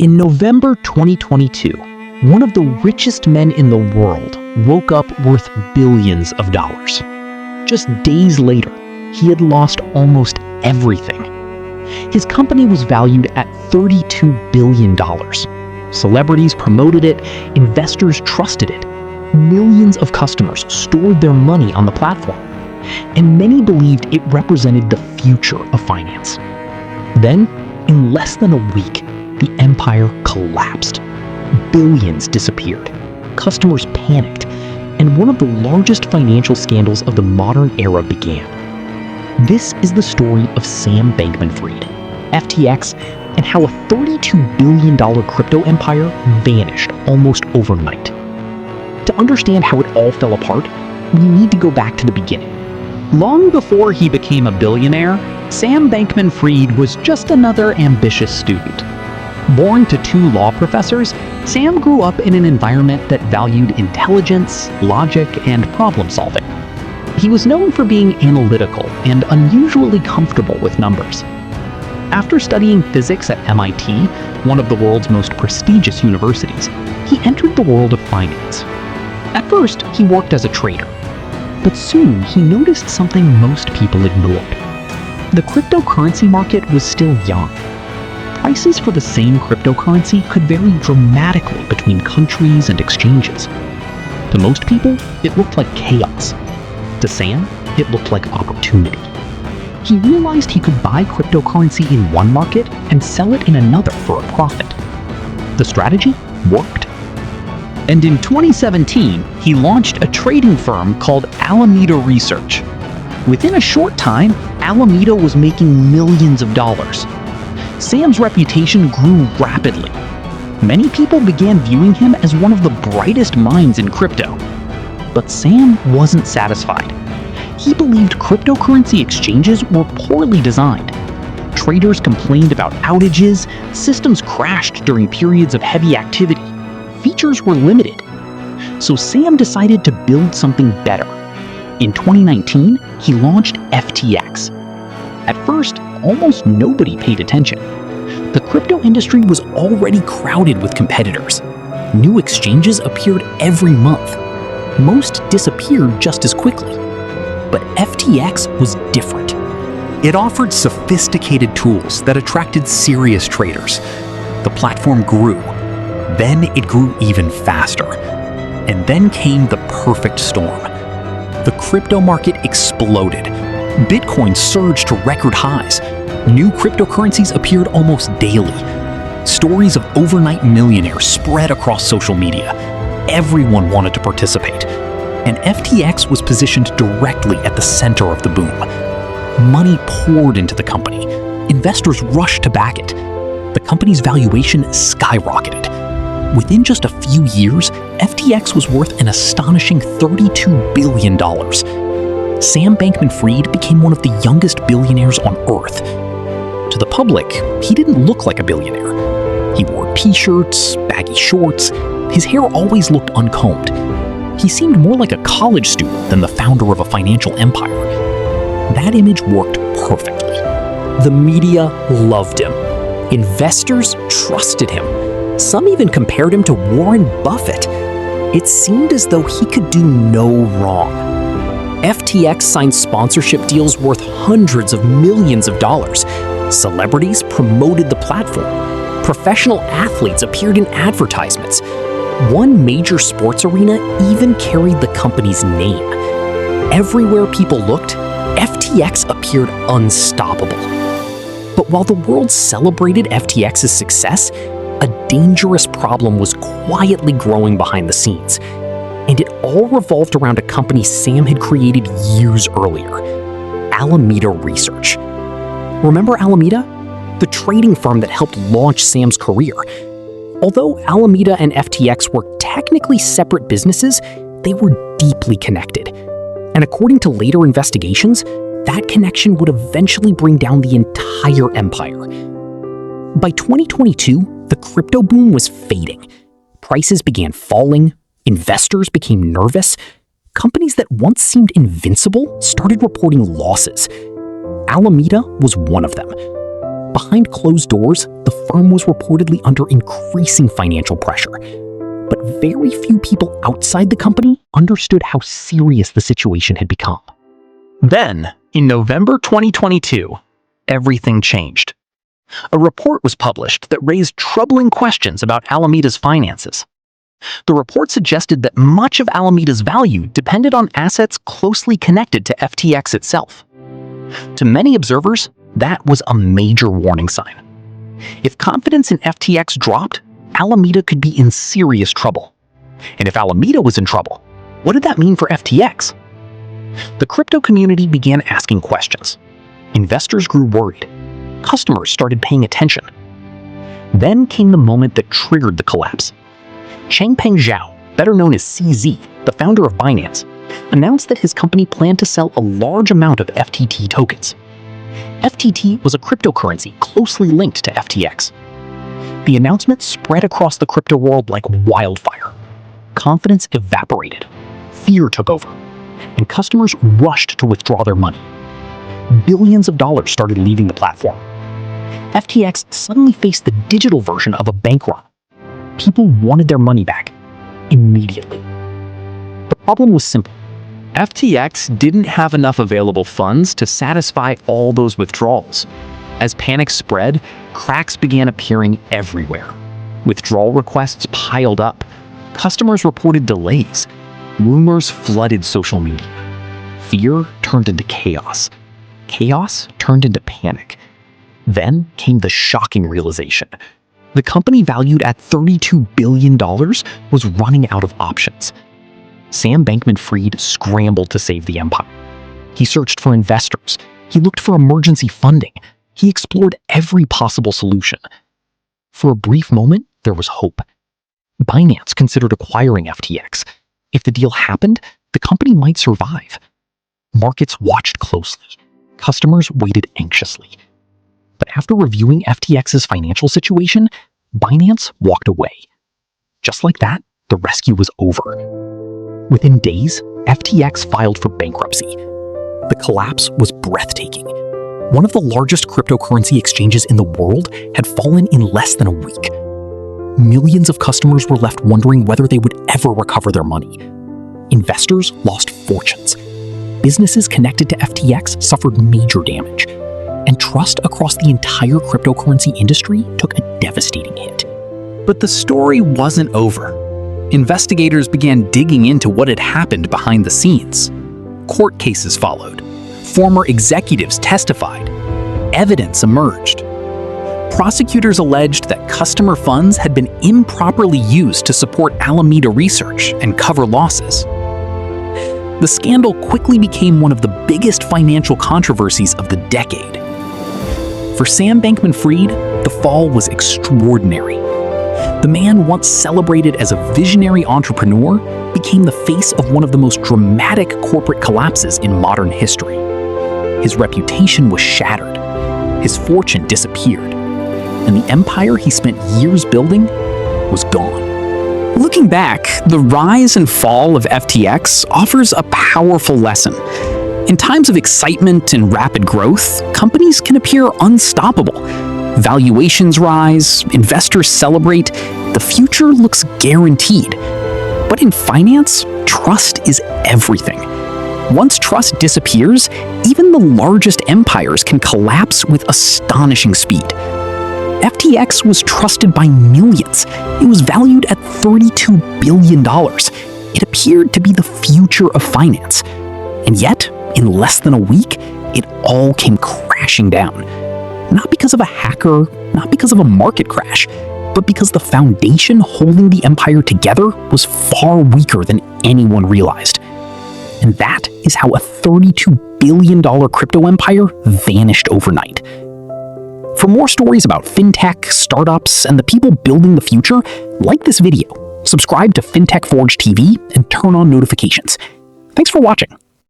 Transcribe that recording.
In November 2022, one of the richest men in the world woke up worth billions of dollars. Just days later, he had lost almost everything. His company was valued at $32 billion. Celebrities promoted it, investors trusted it. Millions of customers stored their money on the platform, and many believed it represented the future of finance. Then, in less than a week, the empire collapsed. Billions disappeared. Customers panicked, and one of the largest financial scandals of the modern era began. This is the story of Sam Bankman-Fried, FTX, and how a $32 billion crypto empire vanished almost overnight. To understand how it all fell apart, we need to go back to the beginning. Long before he became a billionaire, Sam Bankman-Fried was just another ambitious student. Born to two law professors, Sam grew up in an environment that valued intelligence, logic, and problem-solving. He was known for being analytical and unusually comfortable with numbers. After studying physics at MIT, one of the world's most prestigious universities, he entered the world of finance. At first, he worked as a trader, but soon he noticed something most people ignored. The cryptocurrency market was still young. Prices for the same cryptocurrency could vary dramatically between countries and exchanges. To most people, it looked like chaos. To Sam, it looked like opportunity. He realized he could buy cryptocurrency in one market and sell it in another for a profit. The strategy worked. And in 2017, he launched a trading firm called Alameda Research. Within a short time, Alameda was making millions of dollars. Sam's reputation grew rapidly. Many people began viewing him as one of the brightest minds in crypto. But Sam wasn't satisfied. He believed cryptocurrency exchanges were poorly designed. Traders complained about outages, systems crashed during periods of heavy activity, features were limited. So Sam decided to build something better. In 2019, he launched FTX. At first, almost nobody paid attention. The crypto industry was already crowded with competitors. New exchanges appeared every month. Most disappeared just as quickly. But FTX was different. It offered sophisticated tools that attracted serious traders. The platform grew. Then it grew even faster. And then came the perfect storm. The crypto market exploded. Bitcoin surged to record highs. New cryptocurrencies appeared almost daily. Stories of overnight millionaires spread across social media. Everyone wanted to participate. And FTX was positioned directly at the center of the boom. Money poured into the company. Investors rushed to back it. The company's valuation skyrocketed. Within just a few years, FTX was worth an astonishing $32 billion. Sam Bankman-Fried became one of the youngest billionaires on Earth. To the public, he didn't look like a billionaire. He wore t-shirts, baggy shorts. His hair always looked uncombed. He seemed more like a college student than the founder of a financial empire. That image worked perfectly. The media loved him. Investors trusted him. Some even compared him to Warren Buffett. It seemed as though he could do no wrong. FTX signed sponsorship deals worth hundreds of millions of dollars. Celebrities promoted the platform. Professional athletes appeared in advertisements. One major sports arena even carried the company's name. Everywhere people looked, FTX appeared unstoppable. But while the world celebrated FTX's success, a dangerous problem was quietly growing behind the scenes. And it all revolved around a company Sam had created years earlier, Alameda Research. Remember Alameda? The trading firm that helped launch Sam's career. Although Alameda and FTX were technically separate businesses, they were deeply connected. And according to later investigations, that connection would eventually bring down the entire empire. By 2022, the crypto boom was fading. Prices began falling. Investors became nervous. Companies that once seemed invincible started reporting losses. Alameda was one of them. Behind closed doors, the firm was reportedly under increasing financial pressure. But very few people outside the company understood how serious the situation had become. Then, in November 2022, everything changed. A report was published that raised troubling questions about Alameda's finances. The report suggested that much of Alameda's value depended on assets closely connected to FTX itself. To many observers, that was a major warning sign. If confidence in FTX dropped, Alameda could be in serious trouble. And if Alameda was in trouble, what did that mean for FTX? The crypto community began asking questions. Investors grew worried. Customers started paying attention. Then came the moment that triggered the collapse. Changpeng Zhao, better known as CZ, the founder of Binance, announced that his company planned to sell a large amount of FTT tokens. FTT was a cryptocurrency closely linked to FTX. The announcement spread across the crypto world like wildfire. Confidence evaporated. Fear took over. And customers rushed to withdraw their money. Billions of dollars started leaving the platform. FTX suddenly faced the digital version of a bank run. People wanted their money back immediately. The problem was simple. FTX didn't have enough available funds to satisfy all those withdrawals. As panic spread, cracks began appearing everywhere. Withdrawal requests piled up. Customers reported delays. Rumors flooded social media. Fear turned into chaos. Chaos turned into panic. Then came the shocking realization. The company valued at $32 billion was running out of options. Sam Bankman-Fried scrambled to save the empire. He searched for investors. He looked for emergency funding. He explored every possible solution. For a brief moment, there was hope. Binance considered acquiring FTX. If the deal happened, the company might survive. Markets watched closely. Customers waited anxiously. But after reviewing FTX's financial situation, Binance walked away. Just like that, the rescue was over. Within days, FTX filed for bankruptcy. The collapse was breathtaking. One of the largest cryptocurrency exchanges in the world had fallen in less than a week. Millions of customers were left wondering whether they would ever recover their money. Investors lost fortunes. Businesses connected to FTX suffered major damage. And trust across the entire cryptocurrency industry took a devastating hit. But the story wasn't over. Investigators began digging into what had happened behind the scenes. Court cases followed. Former executives testified. Evidence emerged. Prosecutors alleged that customer funds had been improperly used to support Alameda research and cover losses. The scandal quickly became one of the biggest financial controversies of the decade. For Sam Bankman-Fried, the fall was extraordinary. The man once celebrated as a visionary entrepreneur became the face of one of the most dramatic corporate collapses in modern history. His reputation was shattered. His fortune disappeared. And the empire he spent years building was gone. Looking back, the rise and fall of FTX offers a powerful lesson. In times of excitement and rapid growth, companies can appear unstoppable. Valuations rise, investors celebrate, the future looks guaranteed. But in finance, trust is everything. Once trust disappears, even the largest empires can collapse with astonishing speed. FTX was trusted by millions. It was valued at $32 billion. It appeared to be the future of finance. And yet, in less than a week, it all came crashing down. Not because of a hacker, not because of a market crash, but because the foundation holding the empire together was far weaker than anyone realized. And that is how a $32 billion crypto empire vanished overnight. For more stories about fintech, startups, and the people building the future, like this video, subscribe to Fintech Forge TV, and turn on notifications. Thanks for watching.